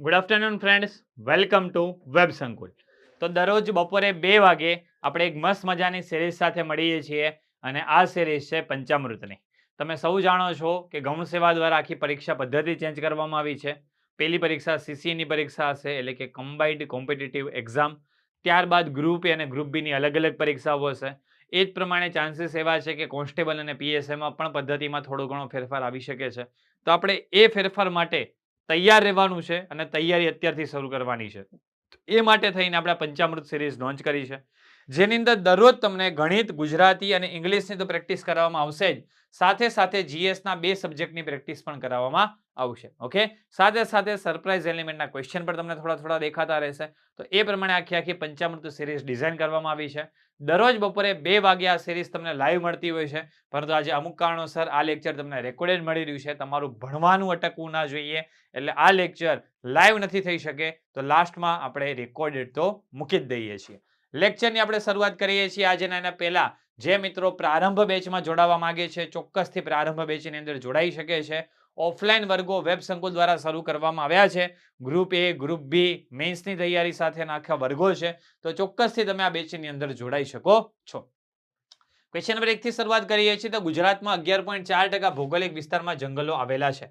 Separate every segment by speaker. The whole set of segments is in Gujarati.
Speaker 1: Good afternoon friends, welcome to web સંકુલ. તો દરરોજ બપોરે 2 વાગે આપણે એક મસ્ત મજાની સિરીઝ સાથે મળીએ છીએ અને આ સિરીઝ છે પંચામૃતની. તમે સૌ જાણો છો કે ગૌણ સેવા દ્વારા આખી પરીક્ષા પદ્ધતિ ચેન્જ કરવામાં આવી છે. પહેલી પરીક્ષા સીસીની પરીક્ષા હશે, એટલે કે કમ્બાઇન્ડ કોમ્પિટિટિવ એક્ઝામ. ત્યારબાદ ગ્રુપ એ અને ગ્રુપ બીની અલગ અલગ પરીક્ષાઓ હશે. એ જ પ્રમાણે ચાન્સીસ એવા છે કે કોન્સ્ટેબલ અને પીએસએમાં પણ પદ્ધતિમાં થોડો ઘણો ફેરફાર આવી શકે છે. તો આપણે એ ફેરફાર માટે તૈયાર રહેવાનું છે અને તૈયારી અત્યારથી શરૂ કરવાની છે. એ માટે થઈને આપણે પંચામૃત સિરીઝ લોન્ચ કરી છે, જેની અંદર દરરોજ તમને ગણિત, ગુજરાતી અને ઇંગ્લિશની તો પ્રેક્ટિસ કરવામાં આવશે જ, સાથે સાથે જીએસના 2 સબ્જેક્ટની પ્રેક્ટિસ પણ કરાવવામાં આવશે. ઓકે, સાથે સાથે સરપ્રાઇઝ એલિમેન્ટના ક્વેશ્ચન પણ તમને થોડા થોડા દેખાતા રહેશે. તો એ પ્રમાણે આખી પંચામૃત સિરીઝ ડિઝાઇન કરવામાં આવી છે. દરરોજ બપોરે 2 વાગે આ સિરીઝ તમને લાઈવ મળતી હોય છે, પરંતુ આજે અમુક કારણોસર આ લેક્ચર તમને રેકોર્ડેડ મળી રહ્યું છે. તમારું ભણવાનું અટકવું ના જોઈએ, એટલે આ લેક્ચર લાઈવ નથી થઈ શકે, તો લાસ્ટમાં આપણે રેકોર્ડેડ તો મૂકી જ દઈએ છીએ. લેક્ચરની આપણે શરૂઆત કરીએ છીએ આજના. એના પહેલા જે મિત્રો પ્રારંભ બેચમાં જોડાવા માંગે છે, ચોક્કસથી પ્રારંભ બેચની અંદર જોડાઈ શકે છે. ઓફલાઈન વર્ગો વેબ સંકુલ દ્વારા શરૂ કરવામાં આવ્યા છે. ગ્રુપ એ, ગ્રુપ બી, મેન્સની તૈયારી સાથેના આખા વર્ગો છે, તો ચોક્કસથી તમે આ બેચની અંદર જોડાઈ શકો છો. ક્વેશ્ચન નંબર 1 થી શરૂઆત કરીએ છીએ. તો ગુજરાતમાં 11.4% ભૌગોલિક વિસ્તારમાં જંગલો આવેલા છે.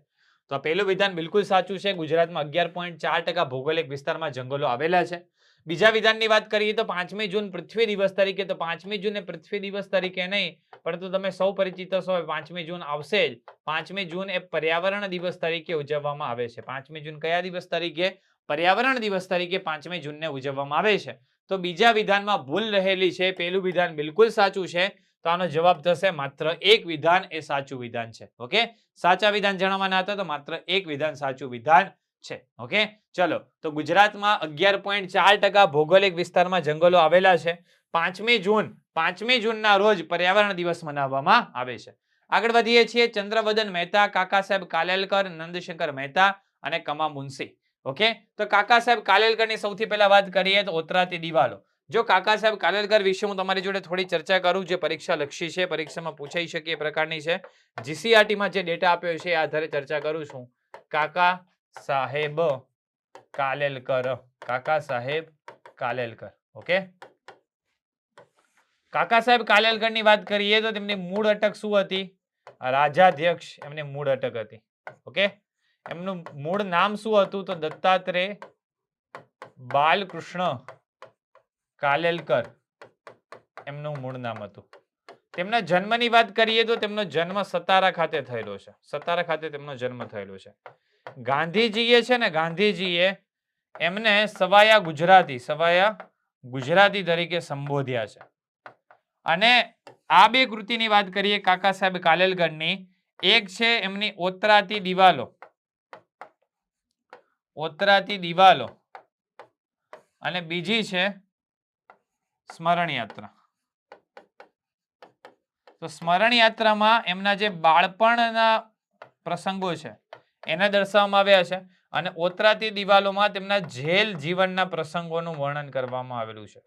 Speaker 1: તો પહેલું વિધાન બિલકુલ સાચું છે. ગુજરાતમાં 11.4% ભૌગોલિક વિસ્તારમાં જંગલો આવેલા છે. બીજા વિધાનની વાત કરીએ તો 5મી જૂન પૃથ્વી દિવસ તરીકે, તો 5મી જૂન એ પૃથ્વી દિવસ તરીકે નહીં, પરંતુ તમે સૌ પરિચિત છો, 5મી જૂન આવશે જ. 5મી જૂન એ પર્યાવરણ દિવસ તરીકે ઉજવવામાં આવે છે. 5મી જૂન કયા દિવસ તરીકે? પર્યાવરણ દિવસ તરીકે 5મી જૂનને ઉજવવામાં આવે છે. તો બીજા વિધાનમાં ભૂલ રહેલી છે. પહેલું વિધાન બિલકુલ સાચું છે, તો આનો જવાબ થશે માત્ર એક વિધાન એ સાચું વિધાન છે. ઓકે, સાચા વિધાન જણાવવાના હતા, તો માત્ર એક વિધાન સાચું વિધાન છે. ઓકે, ચલો. તો ગુજરાતમાં 11.4% ભૌગોલિક વિસ્તારમાં જંગલો આવેલા છે. 5મી જૂનના રોજ પર્યાવરણ દિવસ મનાવવામાં આવે છે. આગળ વધીએ છીએ. ચંદ્રવદન મહેતા, કાકા સાહેબ કાલેલકર, નંદશંકર મહેતા અને કમા મુનશી. ઓકે, તો કાકા સાહેબ કાલેલકરની સૌથી પહેલા વાત કરીએ તો ઓતરાતી દિવાલો. જો કાકા સાહેબ કાલેલકર વિશે હું તમારી જોડે થોડી ચર્ચા કરું, જે પરીક્ષા લક્ષી છે, પરીક્ષામાં પૂછાઈ શકે એ પ્રકારની છે. જીસીઆરટીમાં જે ડેટા આપ્યો છે એ આધારે ચર્ચા કરું છું. કાકા સાહેબ કાલેલકર, કાકા સાહેબ કાલેલકર. ઓકે, કાકા સાહેબ કાલેલકરની વાત કરીએ તો તેમની મૂળ અટક શું હતી? રાજાધ્યક્ષ એમની મૂળ અટક હતી. ઓકે, એમનું મૂળ નામ શું હતું? તો દત્તાત્રેય બાલકૃષ્ણ કાલેલકર એમનું મૂળ નામ હતું. તેમના જન્મની વાત કરીએ તો તેમનો જન્મ સતારા ખાતે થયેલો છે. સતારા ખાતે તેમનો જન્મ થયેલો છે. ગાંધીજીએ છે ને, ગાંધીજીએ એમને સવાયા ગુજરાતી તરીકે સંબોધ્યા છે. અને આ બે કૃતિની વાત કરીએ કાકા સાહેબ કાલેલકરની, એક છે એમની ઓતરાતી દિવાલો અને બીજી છે સ્મરણ યાત્રા. તો સ્મરણ યાત્રામાં એમના જે બાળપણના પ્રસંગો છે એને દર્શાવવામાં આવ્યા છે, અને ઓતરાતી દિવાલોમાં તેમના જેલ જીવનના પ્રસંગોનું વર્ણન કરવામાં આવેલું છે.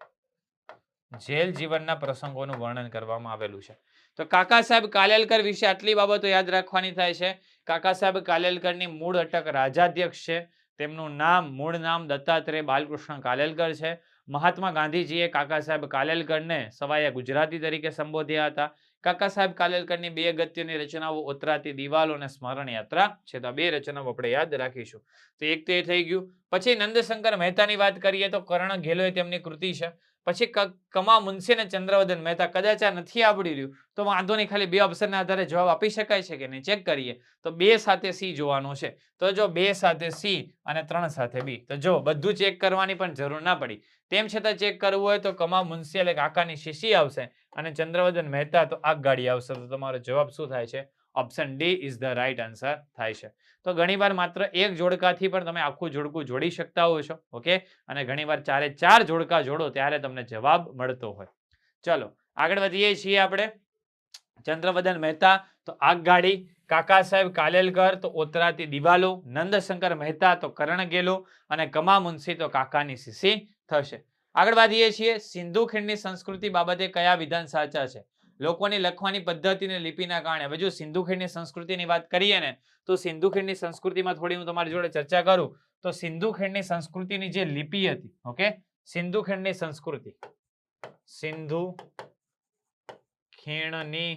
Speaker 1: જેલ જીવનના પ્રસંગોનું વર્ણન કરવામાં આવેલું છે. તો કાકા સાહેબ કાલેલકર વિશે આટલી બાબતો યાદ રાખવાની થાય છે. કાકા સાહેબ કાલેલકરની મૂળ અટક રાજાધ્યક્ષ છે. તેમનું મૂળ નામ દત્તાત્રેય બાલકૃષ્ણ કાલેલકર છે. મહાત્મા ગાંધીજીએ કાકા સાહેબ કાલેલકરને સવાયા ગુજરાતી તરીકે સંબોધ્યા હતા. કાકા સાહેબ કાલેલકરની 2 અગત્યની રચનાઓ ઓતરાતી દિવાલો અને સ્મરણ યાત્રા છે. તો 2 રચનાઓ આપણે યાદ રાખીશું. તો એક તો એ થઈ ગયું. પછી નંદશંકર મહેતાની વાત કરીએ તો કર્ણ ઘેલો તેમની કૃતિ છે. પછી કમા મુનશી અને ચંદ્રવદન મહેતા. કદાચ આ નથી આવડી રહ્યું તો વાંધો નહીં, ખાલી 2 ઓપ્શનના આધારે જવાબ આપી શકાય છે કે નહીં ચેક કરીએ. તો 2 સાથે સી જોવાનું છે. તો જો 2 સાથે સી અને 3 સાથે બી, તો જો બધું ચેક કરવાની પણ જરૂર ના પડી. તેમ છતાં ચેક કરવું હોય તો કમા મુનશી એટલે કાકાની શીશી આવશે, અને ચંદ્રવદન મહેતા તો આગગાડી આવશે. તો તમારો જવાબ શું થાય છે? Option D is the right answer થાય છે. તો ઘણીવાર માત્ર એક જોડકાથી પણ તમે આખું જોડકું જોડી શકતા હો છો. ઓકે, અને ઘણીવાર 4 જોડકા જોડો ત્યારે તમને જવાબ મળતો હોય. ચલો આગળ વધીએ છીએ આપણે. ચંદ્રવદન મહેતા તો આગગાડી, કાકા સાહેબ કાલેલકર તો ઓતરાતી દિવાલો, નંદશંકર મહેતા તો કર્ણ ઘેલો અને કમા મુનશી તો કાકાની શીશી થશે. આગળ વધીએ છીએ. સિંધુ ખીણની સંસ્કૃતિ બાબતે કયા વિધાન સાચા છે? લોકોની લખવાની પદ્ધતિ અને લિપિના કારણે. હવે જો સિંધુ ખીણની સંસ્કૃતિની વાત કરીએ ને, તો સિંધુ ખીણની સંસ્કૃતિમાં થોડી હું તમારી જોડે ચર્ચા કરું તો સિંધુ ખીણની સંસ્કૃતિની જે લિપિ હતી, ઓકે, સિંધુ ખીણની સંસ્કૃતિ, સિંધુ ખીણની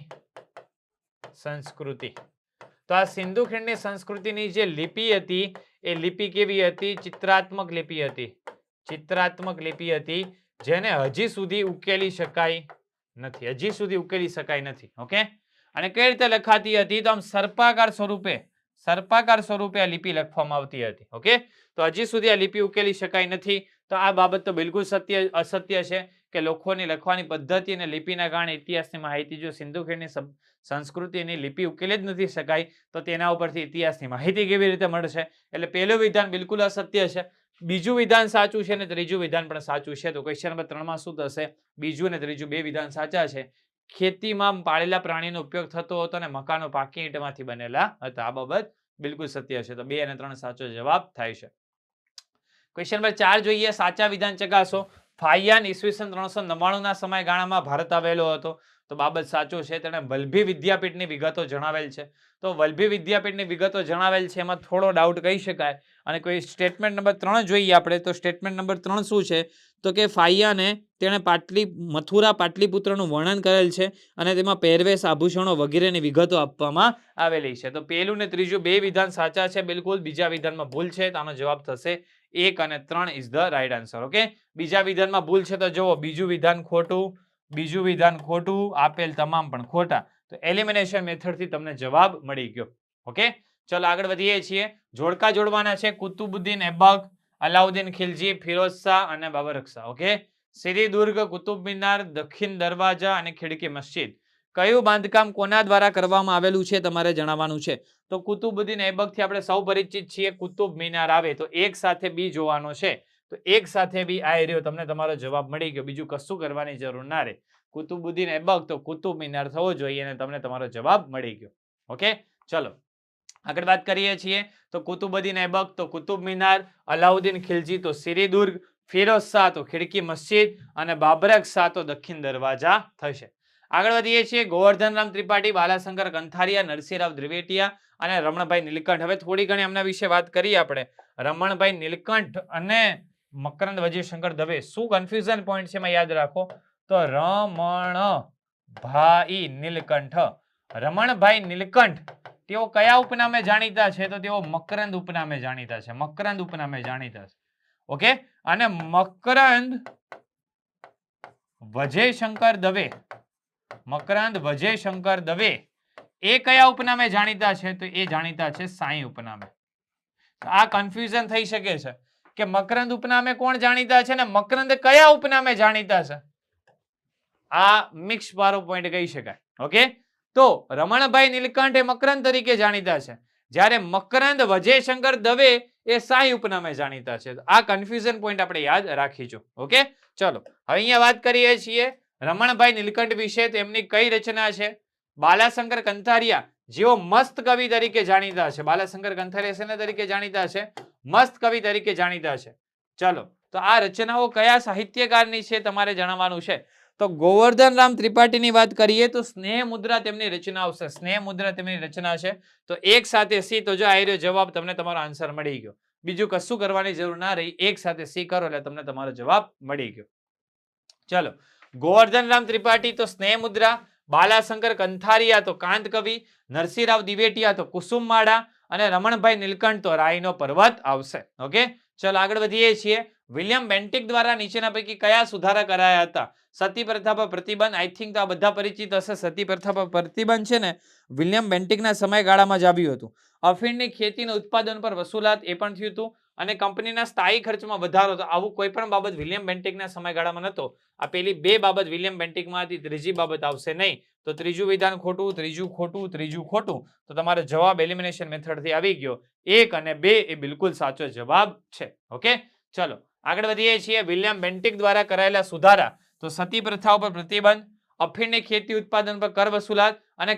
Speaker 1: સંસ્કૃતિ, તો આ સિંધુ ખીણની સંસ્કૃતિની જે લિપિ હતી એ લિપિ કેવી હતી? ચિત્રાત્મક લિપિ હતી, ચિત્રાત્મક લિપિ હતી, જેને હજી સુધી ઉકેલી શકાય નથી, હજી સુધી ઉકેલી શકાય નથી, ઓકે. અને કઈ રીતે લખાતી હતી? તો આમ સર્પાકાર સ્વરૂપે આ લિપિ લખવામાં આવતી હતી, ઓકે. તો હજી સુધી આ લિપિ ઉકેલી શકાય નથી. તો આ બાબત તો બિલકુલ અસત્ય છે કે લોકોની લખવાની પદ્ધતિ અને લિપિના કારણે ઇતિહાસની માહિતી, જો સિંધુ ખીણની સંસ્કૃતિની લિપિ ઉકેલી જ નથી શકાય તો તેના ઉપરથી ઇતિહાસની માહિતી કેવી રીતે મળશે? એટલે પહેલું વિધાન બિલકુલ અસત્ય છે. બીજું વિધાન સાચું છે અને ત્રીજું વિધાન પણ સાચું છે. તો ક્વેશ્ચન નંબર 3 માં શું થશે? બીજું અને ત્રીજું બે વિધાન સાચા છે. ખેતીમાં પાળેલા પ્રાણીનો ઉપયોગ થતો હતો અને મકાનો પાકી ઈંટમાંથી બનેલા હતા. આ બાબત બિલકુલ સત્ય છે. તો 2 અને 3 સાચો જવાબ થાય છે. ક્વેશ્ચન નંબર 4 જોઈએ. સાચા વિધાન ચકાસો. ફાહિયાન ઈસવીસન 399 ના સમયગાળામાં ભારત આવેલો હતો. તો બાબત સાચો છે. તેણે વલ્લભી વિદ્યાપીઠની વિગતો જણાવેલ છે. તો વલ્લભી વિદ્યાપીઠની વિગતો જણાવેલ છે, એમાં થોડો ડાઉટ કહી શકાય. અને કોઈ સ્ટેટમેન્ટ નંબર 3 જોઈએ આપણે, તો સ્ટેટમેન્ટ નંબર 3 શું છે? તો કે ફાહિયાને તેણે મથુરા પાટલીપુત્રનું વર્ણન કરેલ છે અને તેમાં પહેરવેશ, આભૂષણો વગેરેની વિગતો આપવામાં આવેલી છે. તો પહેલું ને ત્રીજું બે વિધાન સાચા છે બિલકુલ. બીજા વિધાનમાં ભૂલ છે, તો આનો જવાબ થશે 1 અને 3 is the right answer, okay. બીજા વિધાનમાં ભૂલ છે તો જુઓ, બીજું વિધાન ખોટું, બીજું વિધાન ખોટું, આપેલ તમામ પણ ખોટા. તો એલિમિનેશન મેથડથી તમને જવાબ મળી ગયો, ઓકે. ચલો આગળ વધીએ છીએ. જોડકા જોડવાના છે. કુતુબુદ્દીન એબક, અલાઉદ્દીન ખિલજી, ફિરોઝ શાહ અને બાબર શાહ, ઓકે. સીરી દુર્ગ, કુતુબ મિનાર, દક્ષિણ દરવાજા અને ખિડકી મસ્જિદ. કયું બાંધકામ કોના દ્વારા કરવામાં આવેલું છે તમારે જણાવવાનું છે. તો કુતુબુદ્દીન એબકથી આપણે સૌ પરિચિત છીએ. કુતુબ મિનાર આવે તો એક સાથે બી જોવાનો છે. તો એક સાથે બી આ રહ્યો, તમને તમારો જવાબ મળી ગયો. બીજું કશું કરવાની જરૂર ના રહે. કુતુબુદ્દીન એબક તો કુતુબ મિનાર થવો જોઈએ અને તમને તમારો જવાબ મળી ગયો, ઓકે. ચલો આગળ વાત કરીએ છીએ. તો કુતુબુદ્દીન એબક તો કુતુબ મિનાર, અલાઉદ્દીન ખિલજી તો સીરી દુર્ગ, ફિરોઝ શાહ તો ખિડકી મસ્જિદ અને બાબરક શાહ તો દક્ષિણ દરવાજા થશે. આગળ વધીએ છીએ. ગોવર્ધનરામ ત્રિપાઠી, બાલાશંકર કંથારિયા, નરસિંહરાવ દ્વિવેટિયા અને રમણભાઈ નીલકંઠ. હવે થોડી ઘણી આમના વિશે વાત કરીએ આપણે. રમણભાઈ નીલકંઠ અને મકરંદ વિજયશંકર દવે. શું કન્ફ્યુઝન પોઈન્ટ છે એમાં યાદ રાખો. તો રમણભાઈ નીલકંઠ, રમણભાઈ નીલકંઠ તેઓ કયા ઉપનામે જાણીતા છે? તો તેઓ મકરંદ ઉપનામે જાણીતા છે. મકરંદ ઉપનામે જાણીતા છે, ઓકે. અને મકરંદ વિજયશંકર દવે, મકરંદ વિજયશંકર દવે એ કયા ઉપનામે જાણીતા છે? તો એ જાણીતા છે સાંઈ ઉપનામે. આ કન્ફ્યુઝન થઈ શકે છે કે મકરંદ ઉપનામે કોણ જાણીતા છે ને મકરંદ કયા ઉપનામે જાણીતા છે. આ મિક્સ વાળો પોઈન્ટ કહી શકાય, ઓકે. તો રમણભાઈ નીલકંઠ એ મકરંદ તરીકે જાણીતા છે, જ્યારે મકરંદ વિજયશંકર દવે એ સાંઈ ઉપનામે જાણીતા છે. આ કન્ફ્યુઝન પોઈન્ટ આપણે યાદ રાખીશું, ઓકે. ચલો હવે અહીંયા વાત કરીએ છીએ રમણભાઈ નીલકંઠ વિશે. તેમની કઈ રચના છે? બાલાશંકર કંથારિયા જેઓ મસ્ત કવિ તરીકે જાણીતા છે. બાલાશંકર કંથારિયા શેના તરીકે જાણીતા છે? મસ્ત કવિ તરીકે જાણીતા છે. ચલો તો આ રચનાઓ કયા સાહિત્યકારની છે તમારે જણાવવાનું છે. તો ગોવર્ધનરામ ત્રિપાઠીની વાત કરીએ તો સ્નેહ મુદ્રા તેમની રચના આવશે. સ્નેહ મુદ્રા તેમની રચના છે. તો એક સાથે સી, તો જો આ રહ્યો જવાબ, તમને તમારો આન્સર મળી ગયો. બીજું કશું કરવાની જરૂર ના રહી. એક સાથે સી કરો એટલે તમને તમારો જવાબ મળી ગયો. ચલો ગોવર્ધનરામ ત્રિપાઠી તો સ્નેહ મુદ્રા, બાલાશંકર કંથારિયા તો કાંત કવિ, નરસિંહરાવ દિવેટિયા તો કુસુમમાળા અને રમણભાઈ નીલકંઠ તો રાયનો પર્વત આવશે, ઓકે. ચલો આગળ વધીએ છીએ. વિલિયમ બેન્ટિક દ્વારા નીચેના પૈકી કયા સુધારા કરાયા હતા? સતી પ્રથા પર પ્રતિબંધ. આઈ થિંક તો આ બધા પરિચિત હશે. સતી પ્રથા પર પ્રતિબંધ છે ને વિલિયમ બેન્ટિકના સમયગાળામાં જ આવ્યું હતું. અફીણની ખેતીના ઉત્પાદન પર વસૂલાત, એ પણ થયું હતું. અને કંપનીના સ્થાયી ખર્ચમાં વધારો. તો આવું કોઈ પણ બાબત વિલિયમ બેન્ટિકના સમયગાળામાં નહોતો. આ પેલી બે બાબત વિલિયમ બેન્ટિકમાં હતી, ત્રીજી બાબત આવશે નહીં. તો ત્રીજું વિધાન ખોટું, ત્રીજું ખોટું, ત્રીજું ખોટું. તો તમારો જવાબ એલિમિનેશન મેથડથી આવી ગયો. 1 અને 2 એ બિલકુલ સાચો જવાબ છે, ઓકે. ચલો આગળ વધીએ છીએ. વિલિયમ બેન્ટિક દ્વારા કરાયેલા સુધારા. તો સતી પ્રથા ઉપર પ્રતિબંધ, અફીણની ખેતી ઉત્પાદન પર કર વસૂલાત અને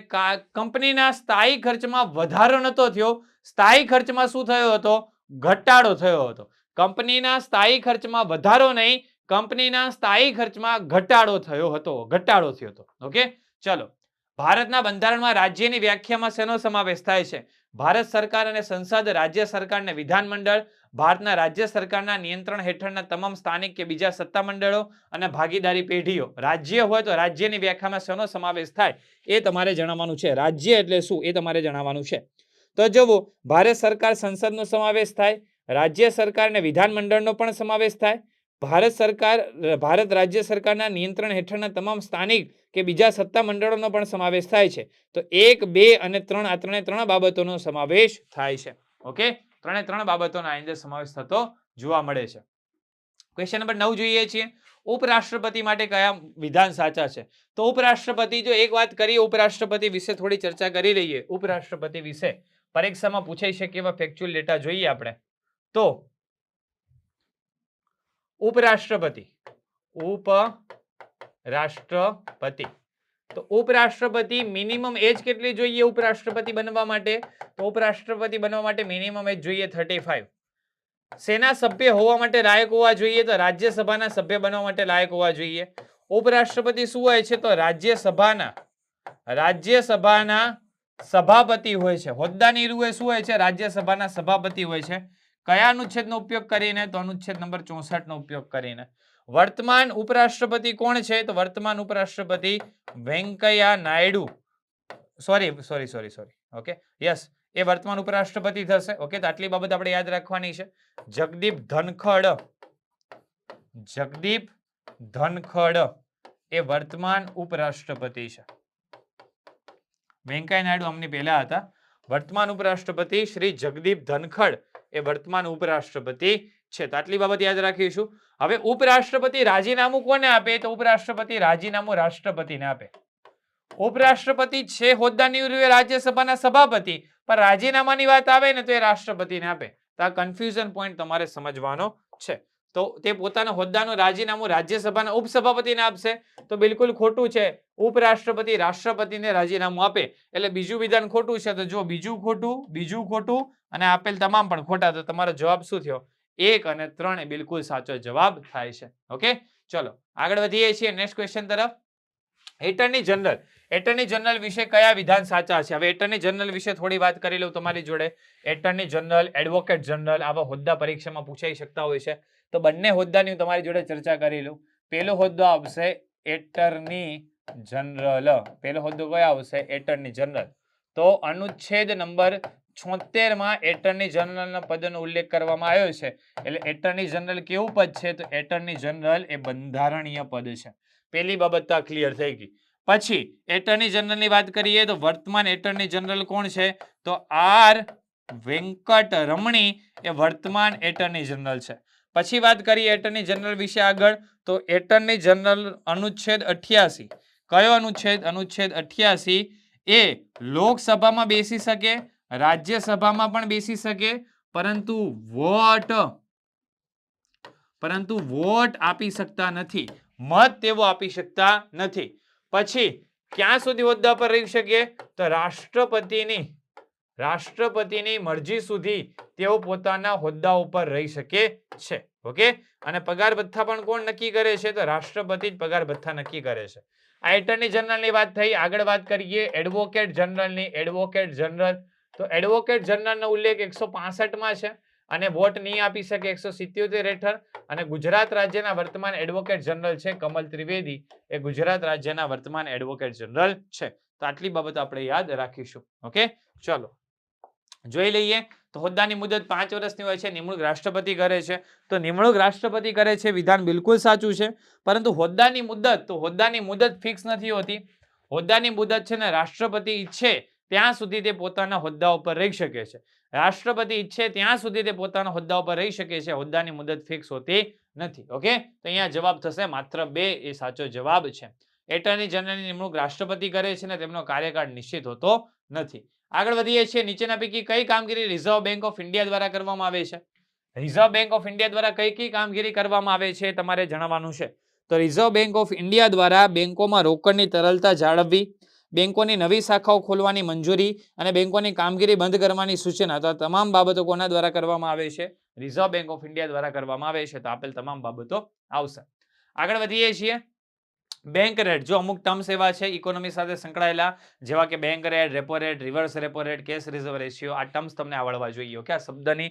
Speaker 1: કંપનીના સ્થાયી ખર્ચમાં વધારો નતો થયો. સ્થાયી ખર્ચમાં શું થયો હતો? ઘટાડો થયો હતો. કંપનીના સ્થાયી ખર્ચમાં વધારો નહીં, કંપનીના સ્થાયી ખર્ચમાં ઘટાડો થયો હતો. ઘટાડો થયો હતો, ઓકે. ચલો ભારતના બંધારણમાં રાજ્યની વ્યાખ્યામાં શેનો સમાવેશ થાય છે? ભારત સરકાર અને સંસદ, રાજ્ય સરકાર ને વિધાનમંડળ, ભારતના રાજ્ય સરકારના નિયંત્રણ હેઠળના તમામ સ્થાનિક કે બીજા સત્તામંડળો અને ભાગીદારી પેઢીઓ. રાજ્ય હોય તો રાજ્યની વ્યાખ્યામાં શેનો સમાવેશ થાય એ તમારે જણાવવાનું છે. રાજ્ય એટલે શું એ તમારે જણાવવાનું છે. તો જુઓ, ભારત સરકાર સંસદનો સમાવેશ થાય, રાજ્ય સરકાર અને વિધાનમંડળનો પણ સમાવેશ થાય, ભારત રાજ્ય સરકારના નિયંત્રણ હેઠળના તમામ સ્થાનિક કે બીજા સત્તા મંડળોનો પણ સમાવેશ થાય છે. તો 1, 2 અને 3 આ ત્રણ બાબતોનો સમાવેશ થાય છે. ઓકે, ત્રણ બાબતોનો આ અંદર સમાવેશ થતો જોવા મળે છે. ક્વેશ્ચન નંબર 9 જોઈએ છીએ. ઉપરાષ્ટ્રપતિ માટે કયા વિધાન સાચા છે? તો ઉપરાષ્ટ્રપતિ, જો એક વાત કરીએ ઉપરાષ્ટ્રપતિ વિશે થોડી ચર્ચા કરી લઈએ. ઉપરાષ્ટ્રપતિ વિશે પરીક્ષામાં પૂછાઈ શકે એવા ફેક્ચ્યુઅલ ડેટા જોઈએ આપણે. તો ઉપરાષ્ટ્રપતિ તો ઉપરાષ્ટ્રપતિ મિનિમમ એજ કેટલી જોઈએ ઉપરાષ્ટ્રપતિ બનવા માટે? તો ઉપરાષ્ટ્રપતિ બનવા માટે મિનિમમ એજ જોઈએ 35. સેના સભ્ય હોવા માટે લાયક હોવા જોઈએ? તો રાજ્યસભાના સભ્ય બનવા માટે લાયક હોવા જોઈએ. ઉપરાષ્ટ્રપતિ શું હોય છે? તો રાજ્યસભાના સભાપતિ હોય છે. હોદ્દાની રૂએ શું હોય છે? રાજ્યસભાના સભાપતિ હોય છે. કયા અનુચ્છેદનો ઉપયોગ કરીને? તો અનુચ્છેદ નંબર 64 નો ઉપયોગ કરીને. વર્તમાન ઉપરાષ્ટ્રપતિ કોણ છે? તો વર્તમાન ઉપરાષ્ટ્રપતિ Venkaiah Naidu. Sorry. Okay, yes, એ વર્તમાન ઉપરાષ્ટ્રપતિ થશે. ઓકે, તો આટલી બાબત આપણે યાદ રાખવાની છે. જગદીપ ધનખડ એ વર્તમાન ઉપરાષ્ટ્રપતિ છે. વેંકૈયા નાયડુ આમની પહેલા હતા. વર્તમાન ઉપરાષ્ટ્રપતિ શ્રી જગદીપ ધનખડ એ વર્તમાન ઉપરાષ્ટ્રપતિ છે. તો આટલી બાબત યાદ રાખીશું. હવે ઉપરાષ્ટ્રપતિ રાજીનામું કોને આપે? તો ઉપરાષ્ટ્રપતિ રાજીનામું રાષ્ટ્રપતિને આપે. ઉપરાષ્ટ્રપતિ છે હોદ્દાની રૂએ રાજ્યસભાના સભાપતિ, પણ રાજીનામાની વાત આવે ને તો એ રાષ્ટ્રપતિને આપે. તો આ કન્ફ્યુઝન પોઈન્ટ તમારે સમજવાનો છે. તો તે પોતાના હોદ્દાનું રાજીનામું રાજ્યસભાના ઉપસભાપતિને આપશે તો બિલકુલ ખોટું છે. ઉપરાષ્ટ્રપતિ રાષ્ટ્રપતિને રાજીનામું આપે એટલે બીજું વિધાન ખોટું છે. તો જો બીજું ખોટું અને આપેલ તમામ પણ ખોટા. તો તમારો જવાબ શું થયો? 1 અને 3 એ બિલકુલ સાચો જવાબ થાય છે. ઓકે, ચલો આગળ વધીએ છીએ નેક્સ્ટ ક્વેશ્ચન તરફ. એટર્ની જનરલ વિશે કયા વિધાન સાચા છે? હવે એટર્ની જનરલ વિશે થોડી વાત કરી લઉં તમારી જોડે. એટર્ની જનરલ, એડવોકેટ જનરલ આવા હોદ્દા પરીક્ષામાં પૂછાઈ શકતા હોય છે. તો બંને હોદ્દાની તમારી જોડે ચર્ચા કરી લઉં. પહેલો હોદ્દો આવશે એટર્ની જનરલ. પહેલો હોદ્દો કયો આવશે? Attorney general. તો અનુચ્છેદ નંબર 76 માં એટર્ની જનરલના પદનો ઉલ્લેખ કરવામાં આવ્યો છે. એટલે એટર્ની જનરલ કેવું પદ છે? તો એટર્ની જનરલ એ બંધારણીય પદ છે. પહેલી બાબત તો ક્લિયર થઈ ગઈ. પછી એટર્ની જનરલની વાત કરીએ તો વર્તમાન એટર્ની જનરલ કોણ છે? તો આર વેંકટરમણી એ વર્તમાન એટર્ની જનરલ છે. પછી વાત કરીએ એટર્ની જનરલ વિશે આગળ. તો એટર્ની જનરલ અનુચ્છેદ 88. કયો અનુચ્છેદ? અનુચ્છેદ 88 એ લોકસભામાં બેસી શકે, રાજ્યસભામાં પણ બેસી શકે, પરંતુ વોટ આપી શકતા નથી. મત તેઓ આપી શકતા નથી. પછી ક્યાં સુધી હોદ્દા પર રહી શકે? તો રાષ્ટ્રપતિની મરજી સુધી તેઓ પોતાના હોદ્દા ઉપર રહી શકે છે. ઓકે, અને પગાર ભથ્થા પણ કોણ નક્કી કરે છે? તો રાષ્ટ્રપતિ જ પગાર ભથ્થા નક્કી કરે છે. આ એટર્ની જનરલની વાત થઈ. આગળ વાત કરીએ એડવોકેટ જનરલની. એડવોકેટ જનરલ, તો એડવોકેટ જનરલનો ઉલ્લેખ 165 માં છે અને વોટ નહીં આપી શકે 177 હેઠળ. અને ગુજરાત રાજ્યના વર્તમાન એડવોકેટ જનરલ છે કમલ ત્રિવેદી. એ ગુજરાત રાજ્યના વર્તમાન એડવોકેટ જનરલ છે. તો આટલી બાબત આપણે યાદ રાખીશું. ઓકે, ચલો જોઈ લઈએ. તો હોદ્દાની મુદત 5 વર્ષની હોય છે. નિમણૂક રાષ્ટ્રપતિ કરે છે. તો નિમણૂક રાષ્ટ્રપતિ કરે છે વિધાન બિલકુલ સાચું છે. પરંતુ હોદ્દાની મુદત ફિક્સ નથી હોતી. હોદ્દાની મુદત છે ને રાષ્ટ્રપતિ ઈચ્છે ત્યાં સુધી તે પોતાના હોદ્દા ઉપર રહી શકે છે. રાષ્ટ્રપતિ ઈચ્છે ત્યાં સુધી તે પોતાના હોદ્દા ઉપર રહી શકે છે. હોદ્દાની મુદત ફિક્સ હોતી નથી. ઓકે, તો અહીંયા જવાબ થશે માત્ર 2 એ સાચો જવાબ છે. એટર્ની જનરલની નિમણૂક રાષ્ટ્રપતિ કરે છે ને તેમનો કાર્યકાળ નિશ્ચિત હોતો નથી. આગળ વધીએ છીએ. નીચેના પૈકી કઈ કામગીરી રિઝર્વ બેંક ઓફ ઇન્ડિયા દ્વારા કરવામાં આવે છે? રિઝર્વ બેંક ઓફ ઇન્ડિયા દ્વારા કઈ કામગીરી કરવામાં આવે છે તમારે જણાવવાનું છે. તો રિઝર્વ બેંક ઓફ ઇન્ડિયા દ્વારા બેંકોમાં રોકડની તરલતા જાળવવી, બેંકોની નવી શાખાઓ ખોલવાની મંજૂરી અને બેંકોની કામગીરી બંધ કરવાની સૂચના. તો તમામ બાબતો કોના દ્વારા કરવામાં આવે છે? રિઝર્વ બેંક ઓફ ઇન્ડિયા દ્વારા કરવામાં આવે છે. તો આપેલ તમામ બાબતો આવશે. આગળ વધીએ છીએ. બેંક રેટ, જો અમુક ટર્મ્સ એવા છે ઇકોનોમી સાથે સંકળાયેલા, જેવા કે bank rate, repo rate, reverse repo rate, cache reserve ratio, આ ટર્મ્સ તમને આવડવા જોઈએ. ઓકે, આ શબ્દની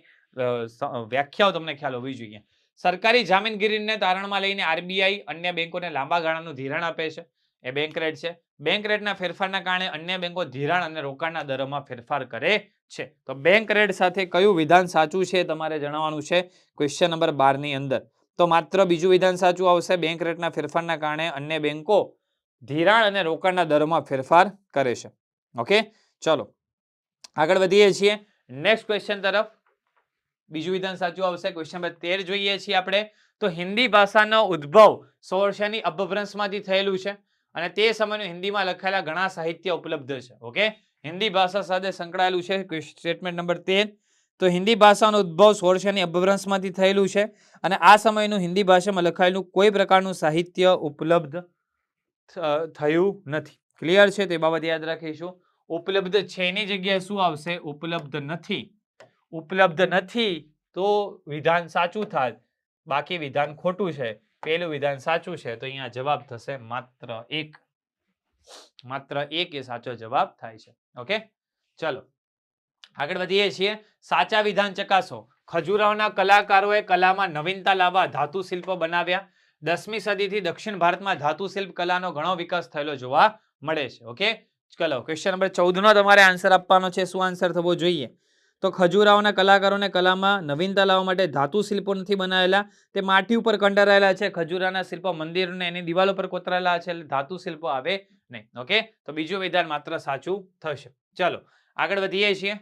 Speaker 1: વ્યાખ્યાઓ તમને ખ્યાલ હોવી જોઈએ. સરકારી જામીનગીરીને તારણમાં લઈને આરબીઆઈ અન્ય બેંકોને લાંબા ગાળાનું ધિરાણ આપે છે, એ બેંક રેટ છે. બેંક રેટના ફેરફારના કારણે અન્ય બેંકો ધિરાણ અને રોકાણના દરોમાં ફેરફાર કરે છે. તો બેંક રેટ સાથે કયું વિધાન સાચું છે તમારે જણાવવાનું છે ક્વેશ્ચન નંબર 12 ની અંદર. તો માત્ર બીજું વિધાન સાચું આવશે. બેંક રેટના ફેરફારના કારણે અન્ય બેંકો ધિરાણ અને રોકાણના દરોમાં ફેરફાર કરે છે. ઓકે, ચલો આગળ વધીએ છીએ નેક્સ્ટ ક્વેશ્ચન તરફ. બીજું વિધાન સાચું આવશે. ક્વેશ્ચન નંબર 13 જોઈએ છીએ આપણે. તો હિન્દી ભાષાનો ઉદ્ભવ 1600ની અપભ્રંશમાંથી થયેલું છે અને તે સમયનું હિન્દીમાં લખાયેલા ઘણા સાહિત્ય ઉપલબ્ધ છે. ઓકે, હિન્દી ભાષા સાથે સંકળાયેલું છે સ્ટેટમેન્ટ નંબર 13. તો હિન્દી ભાષાનો ઉદ્ભવ 1600ની અપભ્રંશમાંથી થયેલું છે અને આ સમયનું હિન્દી ભાષામાં લખાયેલું કોઈ પ્રકારનું સાહિત્ય ઉપલબ્ધ થયું નથી. ક્લિયર છે? તે બાબત યાદ રાખીશું. ઉપલબ્ધ છે ની જગ્યાએ શું આવશે? ઉપલબ્ધ નથી. ઉપલબ્ધ નથી તો વિધાન સાચું થાય, બાકી વિધાન ખોટું છે. પહેલું વિધાન સાચું છે તો અહીંયા જવાબ થશે માત્ર 1. માત્ર 1 એ સાચો જવાબ થાય છે. ઓકે, ચલો આગળ વધીએ છીએ. સાચા વિધાન ચકાસો. ખજુરાહોના કલાકારોએ કલામાં નવીનતા લાવવા ધાતુ શિલ્પો બનાવ્યા. 10મી સદીથી દક્ષિણ ભારતમાં ધાતુ શિલ્પ કલાનો ઘણો વિકાસ થયેલો જોવા મળે છે. ઓકે, ચલો ક્વેશ્ચન નંબર 14 નો તમારે આન્સર આપવાનો છે. શું આન્સર થવો જોઈએ? તો ખજુરાહોના કલાકારોને કલામાં નવીનતા લાવવા માટે ધાતુ શિલ્પો નથી બનાવેલા, તે માટી ઉપર કંડારાયેલા છે. ખજુરાના શિલ્પો મંદિરને એની દિવાલો પર કોતરાયેલા છે, એટલે ધાતુ શિલ્પો આવે નહીં. ઓકે, તો બીજું વિધાન માત્ર સાચું થશે. ચલો આગળ વધીએ છીએ.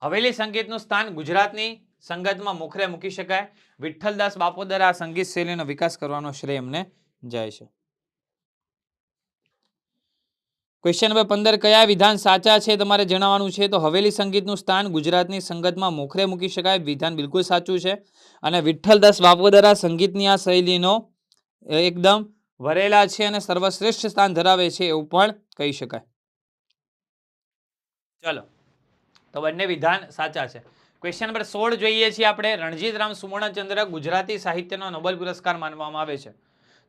Speaker 1: હવેલી સંગીતનું સ્થાન ગુજરાતની સંગતમાં મોખરે મૂકી શકાય. વિઠ્ઠલદાસ બાપોદર આ સંગીત શૈલીનો વિકાસ કરવાનો શ્રેય એમને જાય છે. ક્વેશ્ચન નંબર 15 કયા વિધાન સાચા છે તમારે જણાવવાનું છે. તો હવેલી સંગીતનું સ્થાન ગુજરાતની સંગતમાં મોખરે મૂકી શકાય, વિધાન બિલકુલ સાચું છે. અને વિઠ્ઠલદાસ બાપોદર સંગીતની આ શૈલીનો એકદમ વરેલા છે અને સર્વશ્રેષ્ઠ સ્થાન ધરાવે છે એવું પણ કહી શકાય. ચલો તો બંને વિધાન સાચા છે. ક્વેશ્ચન નંબર 16 જોઈએ છીએ આપણે. રણજીતરામ સુવર્ણચંદ્રક ગુજરાતી સાહિત્યનો નોબેલ પુરસ્કાર માનવામાં આવે છે.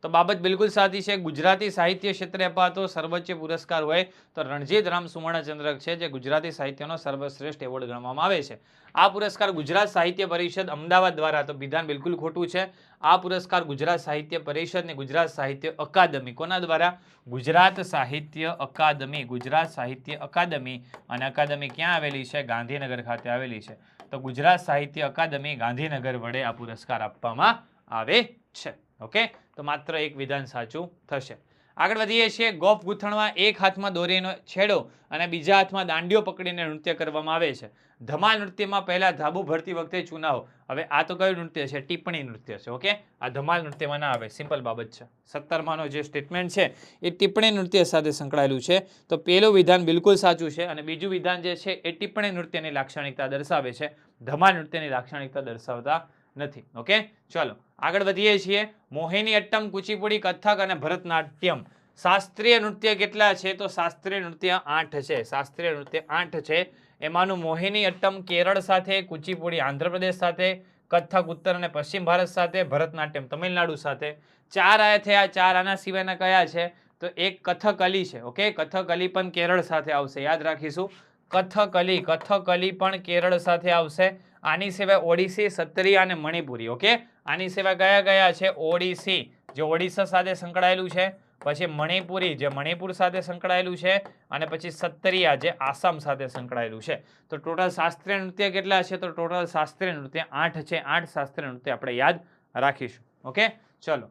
Speaker 1: તો બાબત બિલકુલ સાચી છે. ગુજરાતી સાહિત્ય ક્ષેત્રે અપાતો સર્વોચ્ચ પુરસ્કાર હોય તો રણજીતરામ સુવર્ણચંદ્રક છે, જે ગુજરાતી સાહિત્યનો સર્વશ્રેષ્ઠ એવોર્ડ ગણવામાં આવે છે. આ પુરસ્કાર ગુજરાત સાહિત્ય પરિષદ અમદાવાદ દ્વારા, તો વિધાન બિલકુલ ખોટું છે. આ પુરસ્કાર ગુજરાત સાહિત્ય પરિષદ ને ગુજરાત સાહિત્ય અકાદમી, કોના દ્વારા? ગુજરાત સાહિત્ય અકાદમી. ગુજરાત સાહિત્ય અકાદમી, અને અકાદમી ક્યાં આવેલી છે? ગાંધીનગર ખાતે આવેલી છે. તો ગુજરાત સાહિત્ય અકાદમી ગાંધીનગર વડે આ પુરસ્કાર આપવામાં આવે છે. ઓકે, તો માત્ર એક વિધાન સાચું થશે. આગળ વધીએ છીએ. ગોફ ગૂંથણમાં એક હાથમાં દોરીનો છેડો અને બીજા હાથમાં દાંડીઓ પકડીને નૃત્ય કરવામાં આવે છે. ધમાલ નૃત્યમાં પહેલા ધાબુ ભરતી વખતે ચુનાવ. હવે આ તો કયું નૃત્ય છે? ટિપ્પણી નૃત્ય છે. ઓકે, આ ધમાલ નૃત્યમાં ના આવે, સિમ્પલ બાબત છે. 17માનો જે સ્ટેટમેન્ટ છે એ ટિપ્પણી નૃત્ય સાથે સંકળાયેલું છે. તો પહેલું વિધાન બિલકુલ સાચું છે અને બીજું વિધાન જે છે એ ટિપ્પણી નૃત્યની લાક્ષણિકતા દર્શાવે છે, ધમાલ નૃત્યની લાક્ષણિકતા દર્શાવતા નથી. ઓકે, ચલો આગળ વધીએ છીએ. મોહિની અટ્ટમ, કુચીપુડી, કથક અને ભરતનાટ્યમ શાસ્ત્રીય નૃત્ય કેટલા છે? તો શાસ્ત્રીય નૃત્ય 8 છે. શાસ્ત્રીય નૃત્ય 8 છે. એમાંનું મોહિની અટ્ટમ કેરળ સાથે, કુચીપુડી આંધ્રપ્રદેશ સાથે, કથક ઉત્તર અને પશ્ચિમ ભારત સાથે, ભરતનાટ્યમ તમિલનાડુ સાથે. 4 આયા થયા. 4 આના સિવાયના કયા છે? તો એક કથકલી છે. ઓકે, કથકલી પણ કેરળ સાથે આવશે, યાદ રાખીશું. કથકલી પણ કેરળ સાથે આવશે. આની સિવાય ઓડિસી, સત્રિયા અને મણિપુરી. ઓકે, આની સિવાય કયા કયા છે? ઓડિસી જે ઓડિશા સાથે સંકળાયેલું છે, પછી મણિપુરી જે મણિપુર સાથે સંકળાયેલું છે, અને પછી સત્રિયા જે આસામ સાથે સંકળાયેલું છે. તો ટોટલ શાસ્ત્રીય નૃત્ય કેટલા છે? તો ટોટલ શાસ્ત્રીય નૃત્ય 8 છે. 8 શાસ્ત્રીય નૃત્ય આપણે યાદ રાખીશું. ઓકે, ચલો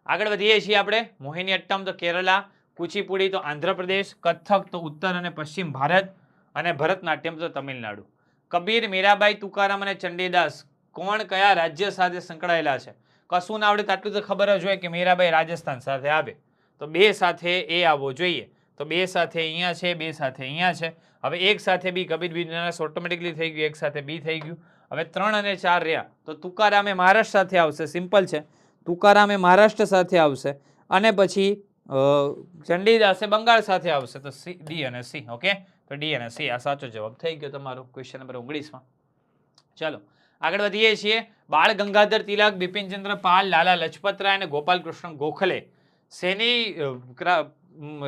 Speaker 1: આગળ વધીએ છીએ આપણે. મોહિની અટ્ટમ તો કેરલા, કુચીપુડી તો આંધ્રપ્રદેશ, કથક તો ઉત્તર અને પશ્ચિમ ભારત, અને ભરતનાટ્યમ તો તમિલનાડુ. કબીર, મીરાબાઈ, તુકારામ અને ચંડીદાસ કોણ કયા રાજ્ય સાથે સંકળાયેલા છે? કશું ના આવડે તો આટલું તો ખબર જ હોય કે મીરાબાઈ રાજસ્થાન સાથે આવે, તો 2 સાથે એ આવવો જોઈએ. તો 2 સાથે અહીંયા છે, 2 સાથે અહીંયા છે. હવે એક સાથે બી, કબીર બિઝનેસ ઓટોમેટિકલી થઈ ગયું, એક સાથે બી થઈ ગયું. હવે 3 અને 4 રહ્યા, તો તુકારામ એ મહારાષ્ટ્ર સાથે આવશે, સિમ્પલ છે. તુકારામ એ મહારાષ્ટ્ર સાથે આવશે, અને પછી ચંડીદાસ એ બંગાળ સાથે આવશે. તો ડી અને સી. ઓકે, તો ડી અને સી આ સાચો જવાબ થઈ ગયો તમારો ક્વેશ્ચન નંબર 19 માં. ચલો આગળ વધીએ છીએ. બાળ ગંગાધર તિલક, બિપિનચંદ્ર પાલ, લાલા લજપતરાય અને ગોપાલકૃષ્ણ ગોખલે શેની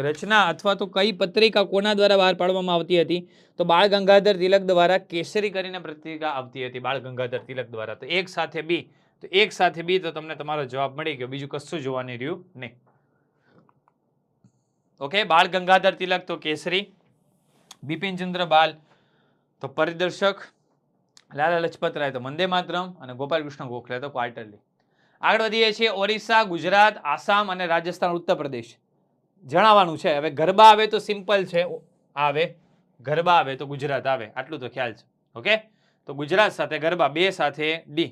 Speaker 1: રચના અથવા તો કઈ પત્રિકા કોના દ્વારા બહાર પાડવામાં આવતી હતી? તો બાળ ગંગાધર તિલક દ્વારા કેસરી કરીને પત્રિકા આવતી હતી, બાળ ગંગાધર તિલક દ્વારા. તો એક સાથે બી, તો એક સાથે બી, તો તમને તમારો જવાબ મળી ગયો, બીજું કશું જોવાની રહ્યું નહીં. ઓકે, બાળ ગંગાધર તિલક તો કેસરી, બિપિનચંદ્ર પાલ તો પરિદર્શક, લાલા લજપતરાય તો વંદે માતરમ અને ગોપાલકૃષ્ણ ગોખલે તો ક્વાર્ટરલી. આગળ વધીએ છીએ. ઓરિસ્સા, ગુજરાત, આસામ અને રાજસ્થાન, ઉત્તર પ્રદેશ જણાવવાનું છે. હવે ગરબા આવે તો સિમ્પલ છે, આવે ગરબા આવે તો ગુજરાત આવે, આટલું તો ખ્યાલ છે. ઓકે, તો ગુજરાત સાથે ગરબા, બે સાથે ડી,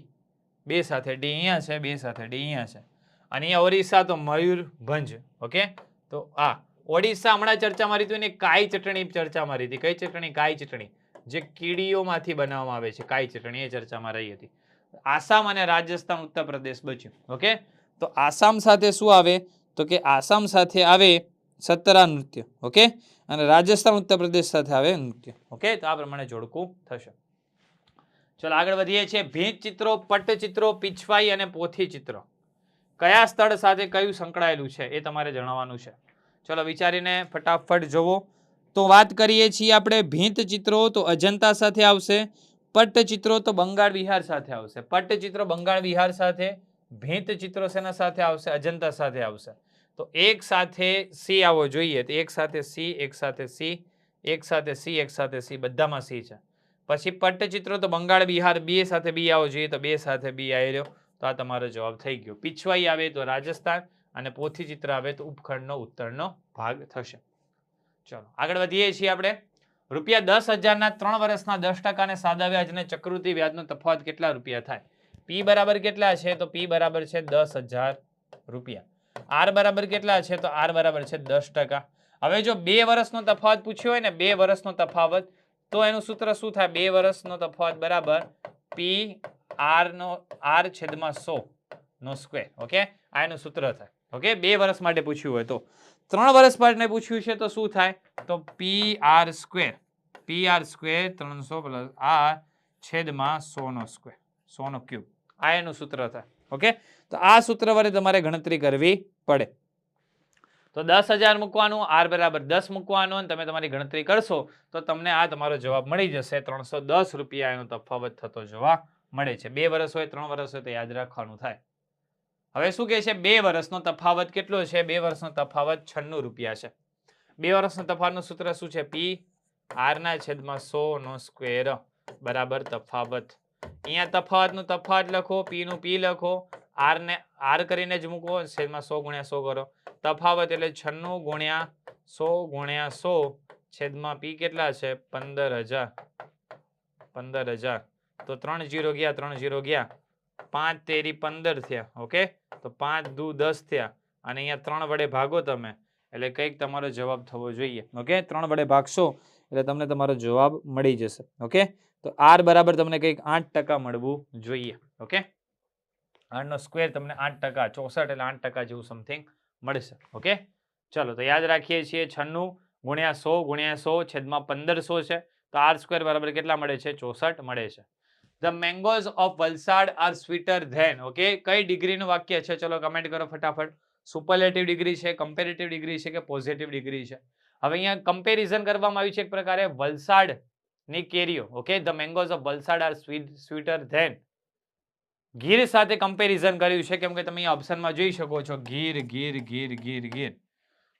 Speaker 1: બે સાથે ડી અહીંયા છે, બે સાથે ડી અહીંયા છે. અને અહીંયા ઓરિસ્સા તો મયુરભંજ. ઓકે, તો આ ઓડિશા હમણાં ચર્ચામાં રહી હતી, કાઈ ચટણી ચર્ચામાં રહી હતી. કઈ ચટણી? કાઈ ચટણી, જે કીડીઓમાંથી બનાવવામાં આવે છે, કાઈ ચટણી, એ ચર્ચામાં રહી હતી. આસામ અને રાજસ્થાન, ઉત્તર પ્રદેશ બચ્યું. ઓકે, તો આસામ સાથે શું આવે? તો કે આસામ સાથે આવે સતરા નૃત્ય. ઓકે, અને રાજસ્થાન ઉત્તર પ્રદેશ સાથે આવે નૃત્ય. ઓકે, તો આ પ્રમાણે જોડકું થશે. ચલો આગળ વધીએ છીએ. ભીંત ચિત્રો, પટ્ટચિત્રો, પીછવાઈ અને પોથી ચિત્રો કયા સ્થળ સાથે કયું સંકળાયેલું છે એ તમારે જણાવવાનું છે. ચલો વિચારીને ફટાફટ જોવો. તો વાત કરીએ છીએ આપણે ભીંત ચિત્રો, તો અજંતા સાથે આવશે. પટ્ટચિત્રો તો બંગાળ વિહાર સાથે આવશે. પટ્ટચિત્રો બંગાળ વિહાર સાથે, ભીંત ચિત્રો શેના સાથે આવશે? અજંતા સાથે આવશે. તો એક સાથે સી આવવો જોઈએ, તો એક સાથે સી, એક સાથે સી, એક સાથે સી, એક સાથે સી, બધામાં સી છે. પછી પટ્ટચિત્રો તો બંગાળ વિહાર, બે સાથે બી આવવો જોઈએ, તો બે સાથે બી આવી રહ્યો, તો આ તમારો જવાબ થઈ ગયો. પીછવાઈ આવે તો રાજસ્થાન અને પોથી ચિત્ર આવે તો ઉપખંડનો ઉત્તરનો ભાગ થશે. ચલો આગળ વધીએ છીએ આપણે. ₹10,000ના 3 વર્ષના 10% અને સાદા વ્યાજ અને ચક્રવૃદ્ધિ વ્યાજનો તફાવત કેટલા રૂપિયા થાય? પી બરાબર કેટલા છે? તો પી બરાબર છે ₹10,000. આર બરાબર કેટલા છે? તો આર બરાબર છે 10%. હવે જો 2 વર્ષનો તફાવત પૂછ્યો હોય ને, 2 વર્ષનો તફાવત, તો એનું સૂત્ર શું થાય? 2 વર્ષનો તફાવત બરાબર પી આર છેદમાં 100 નો સ્ક્વેર. ઓકે, આ એનું સૂત્ર થાય. ઓકે, 2 વર્ષ માટે પૂછ્યું હોય તો. 3 વર્ષ માટે પૂછ્યું છે તો શું થાય? તો P R square 300 plus R છેદમાં 100 નો સ્ક્વેર, 100 નો ક્યુબ, આ એનું સૂત્ર થાય. ઓકે, તો આ સૂત્ર વડે તમારે ગણતરી કરવી પડે. તો 10,000 મૂકવાનું, આર બરાબર 10 મૂકવાનું, અને તમે તમારી ગણતરી કરશો તો તમને આ તમારો જવાબ મળી જશે. ₹310 એનો તફાવત થતો જોવા મળે છે. 2 વર્ષ હોય, 3 વર્ષ હોય તો યાદ રાખવાનું થાય. હવે શું કહે છે? 2 વર્ષનો તફાવત કેટલો છે? 2 વર્ષનો તફાવત ₹96 છે. 2 વર્ષનો તફાવતનું સૂત્ર શું છે? પી આરના છેદમાં 100 નો સ્ક્વેર બરાબર તફાવત. અહીંયા તફાવતનું તફાવત લખો, પી નું પી લખો, આર ને આર કરીને જ મૂકો, છેદમાં 100 ગુણ્યા 100 કરો. તફાવત એટલે 96 ગુણ્યા 100 ગુણ્યા 100 છેદમાં પી કેટલા છે? 15,000. તો 3 0 ગયા, 3 0 ગયા, 5 તેરી 15 થયા. ઓકે, તો 5 દુ 10 થયા, અને અહીંયા 3 વડે ભાગો તમે, એટલે કંઈક તમારો જવાબ થવો જોઈએ. ઓકે, 3 વડે ભાગશો એટલે તમને તમારો જવાબ મળી જશે. ઓકે, તો આર બરાબર તમને કંઈક 8% મળવું જોઈએ. ઓકે, આરનો સ્ક્વેર તમને 8%, 64 એટલે 8% જેવું સમથિંગ મળશે. ઓકે, ચલો તો યાદ રાખીએ છીએ 96 ગુણ્યા 100 ગુણ્યા 100 છેદમાં 1500 છે, તો આર સ્ક્વેર બરાબર કેટલા મળે છે? 64 મળે છે. The mangoes of Valsad are sweeter than. Okay, કઈ ડિગ્રીનું વાક્ય છે? ચલો કમેન્ટ કરો ફટાફટ. સુપરલેટિવ ડિગ્રી છે, કમ્પેરેટિવ ડિગ્રી છે કે પોઝિટિવ ડિગ્રી છે? હવે અહીંયા કમ્પેરિઝન કરવામાં આવ્યું છે એક પ્રકારે વલસાડ ની કેરીઓ. Okay, the mangoes of Valsad are sweeter than. Gir સાથે કમ્પેરિઝન કર્યું છે, કેમ કે તમે અહીંયા ઓપ્શનમાં જોઈ શકો છો ગીર ગીર ગીર ગીર ગીર.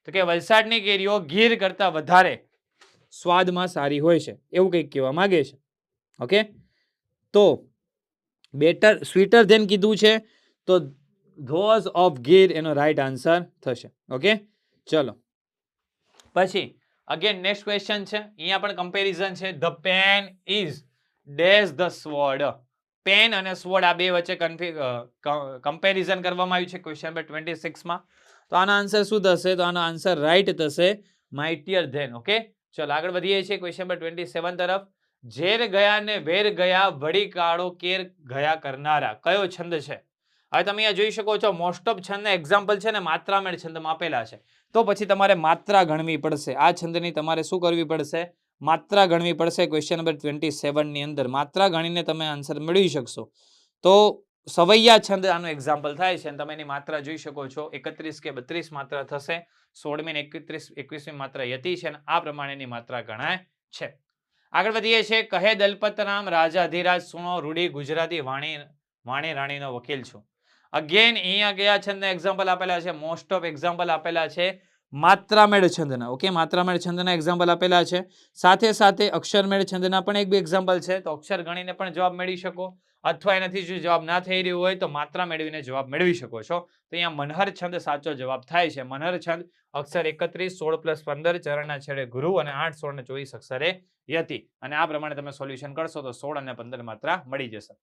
Speaker 1: તો કે વલસાડની કેરીઓ ગીર કરતા વધારે સ્વાદમાં સારી હોય છે, એવું કંઈક કહેવા માંગે છે. ઓકે, તો બેટર સ્વીટર ધેન કીધું છે, તો ધોઝ ઓફ ગીર એનો રાઈટ આન્સર થશે. ઓકે, ચલો પછી અગેન નેક્સ્ટ ક્વેશ્ચન છે. અહીંયા પણ કમ્પેરિઝન છે. The pen is dash the sword. Pen અને સ્વોર્ડ આ બે વચ્ચે કમ્પેરિઝન કરવામાં આવ્યું છે ક્વેશ્ચન નંબર 26 માં. તો આનો આન્સર શું થશે? તો આનો આન્સર રાઈટ થશે માઇટિયર ધેન. ઓકે, ચલો આગળ વધીએ છીએ ક્વેશ્ચન નંબર 27 તરફ. ઝેર ગયા ને વેર ગયા, વળી કાળો કેર ગયા કરનારા કયો છંદ છે? હવે તમે અહીંયા જોઈ શકો છો મોસ્ટ ઓફ છંદના એક્ઝામ્પલ છે ને માત્રામેળ છંદમાં આપેલા છે, તો પછી તમારે માત્રા ગણવી પડશે. આ છંદની તમારે શું કરવી પડશે? માત્રા ગણવી પડશે ક્વેશ્ચન નંબર 27 ની અંદર. માત્રા ગણીને તમે આન્સર મેળવી શકશો. તો સવૈયા છંદ આનું એક્ઝામ્પલ થાય છે અને તમે એની માત્રા જોઈ શકો છો. 31 કે 32 માત્રા થશે. 16મી ને 21મી માત્રા યતિ છે અને આ પ્રમાણેની માત્રા ગણાય છે. આગળ વધીએ છીએ. કહે દલપત રામ રાજા અધિરાજ સુણો રૂડી ગુજરાતી વાણી રાણીનો વકીલ છું. અગેન અહીંયા કયા છંદના એક્ઝામ્પલ આપેલા છે? મોસ્ટ ઓફ એક્ઝામ્પલ આપેલા છે માત્રામેળ છંદના. ઓકે, માત્રામેળ છંદના એક્ઝામ્પલ આપેલા છે. સાથે સાથે અક્ષરમેળ છંદના પણ એક બે એક્ઝામ્પલ છે. તો અક્ષર ગણીને પણ જવાબ મેળવી શકો, અથવા એનાથી જો જવાબ ના થઈ રહ્યું હોય તો માત્રા મેળવીને જવાબ મેળવી શકો છો. તો અહીંયા મનહર છંદ સાચો જવાબ થાય છે. મનહર છંદ અક્ષર 31, 16 + 15, ચરણના છેડે ગુરુ અને 8, 16 ને 24 અક્ષરે યતિ. અને આ પ્રમાણે તમે સોલ્યુશન કરશો તો 16 અને 15 માત્રા મળી જશે.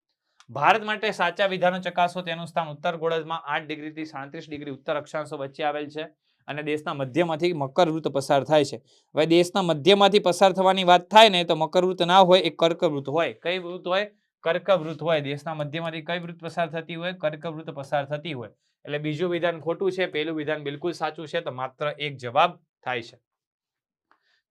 Speaker 1: ભારત માટે સાચા વિધાનો ચકાસો. તેનું સ્થાન ઉત્તર ગોળાર્ધમાં 8 ડિગ્રીથી 37 ડિગ્રી ઉત્તર અક્ષાંશો વચ્ચે આવેલ છે અને દેશના મધ્યમાંથી મકર વૃત્ત પસાર થાય છે. હવે દેશના મધ્યમાંથી પસાર થવાની વાત થાય ને તો મકર વૃત્ત ના હોય, એ કર્કવૃત્ત હોય. કઈ વૃત્ત હોય? કર્કવૃત્ત હોય. દેશના મધ્યમાંથી કઈ વૃત્ત પસાર થતી હોય? કર્કવૃત્ત પસાર થતી હોય. એટલે બીજું વિધાન ખોટું છે, પહેલું વિધાન બિલકુલ સાચું છે. તો માત્ર એક જવાબ થાય છે.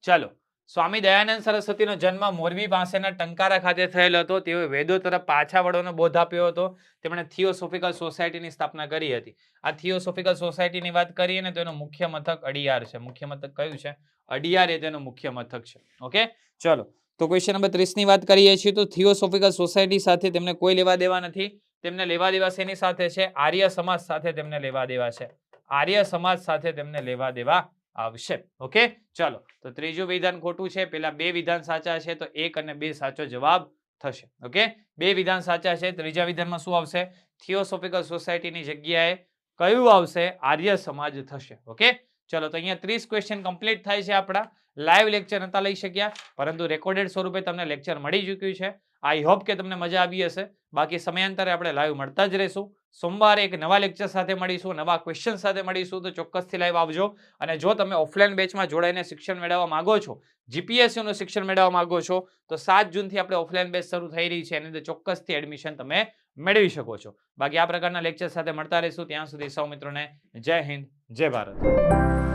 Speaker 1: ચાલો, સ્વામી દયાનંદ સરસ્વતીનો જન્મ મોરબી પાસેના ટંકારા ખાતે થયેલો હતો. તેઓએ વેદો તરફ પાછા વળવાનો બોધ આપ્યો હતો. તેમણે થિયોસોફિકલ સોસાયટીની સ્થાપના કરી હતી. આ થિયોસોફિકલ સોસાયટીની વાત કરીએ ને તો એનું મુખ્ય મથક અડિયાર છે. મુખ્ય મથક કયું છે? અડિયાર એ તેનું મુખ્ય મથક છે. ઓકે, ચલો તો ક્વેશ્ચન નંબર 30 ની વાત કરીએ છીએ. તો થિયોસોફિકલ સોસાયટી સાથે તેમને કોઈ લેવા દેવા નથી. તેમને લેવા દેવા શેની સાથે છે? આર્ય સમાજ સાથે તેમને લેવા દેવા છે. આર્ય સમાજ સાથે તેમને લેવા દેવા આવશે. ઓકે, ચાલો તો ત્રીજું વિધાન ખોટું છે. પેલા બે વિધાન સાચા છે, તો 1 અને 2 સાચો જવાબ થશે. ઓકે, બે વિધાન સાચા છે. ત્રીજા વિધાનમાં શું આવશે? થિયોસોફિકલ સોસાયટીની જગ્યાએ કયું આવશે? આર્ય સમાજ થશે. ઓકે, ચલો તો અહીંયા 30 ક્વેશ્ચન કમ્પ્લીટ થાય છે. આપણા લાઈવ લેક્ચર નતા લઈ શક્યા, પરંતુ રેકોર્ડેડ સ્વરૂપે તમને લેક્ચર મળી ચૂક્યું છે. આઈ હોપ કે તમને મજા આવી હશે. બાકી સમયાંતરે આપણે લાઈવ મળતા જ રહીશું. સોમવારે એક નવા લેક્ચર સાથે મળીશું, નવા ક્વેશ્ચન સાથે મળીશું. તો ચોક્કસથી લાઈવ આવજો. અને જો તમે ઓફલાઈન બેચમાં જોડાઈને શિક્ષણ મેળવવા માંગો છો, જીપીએસસીનું શિક્ષણ મેળવવા માંગો છો, તો 7 જૂનથી આપણે ઓફલાઈન બેચ શરૂ થઈ રહી છે. એની અંદર ચોક્કસથી એડમિશન તમે મેળવી શકો છો. બાકી આ પ્રકારના લેક્ચર સાથે મળતા રહીશું. ત્યાં સુધી સૌ મિત્રોને જય હિન્દ, જય ભારત.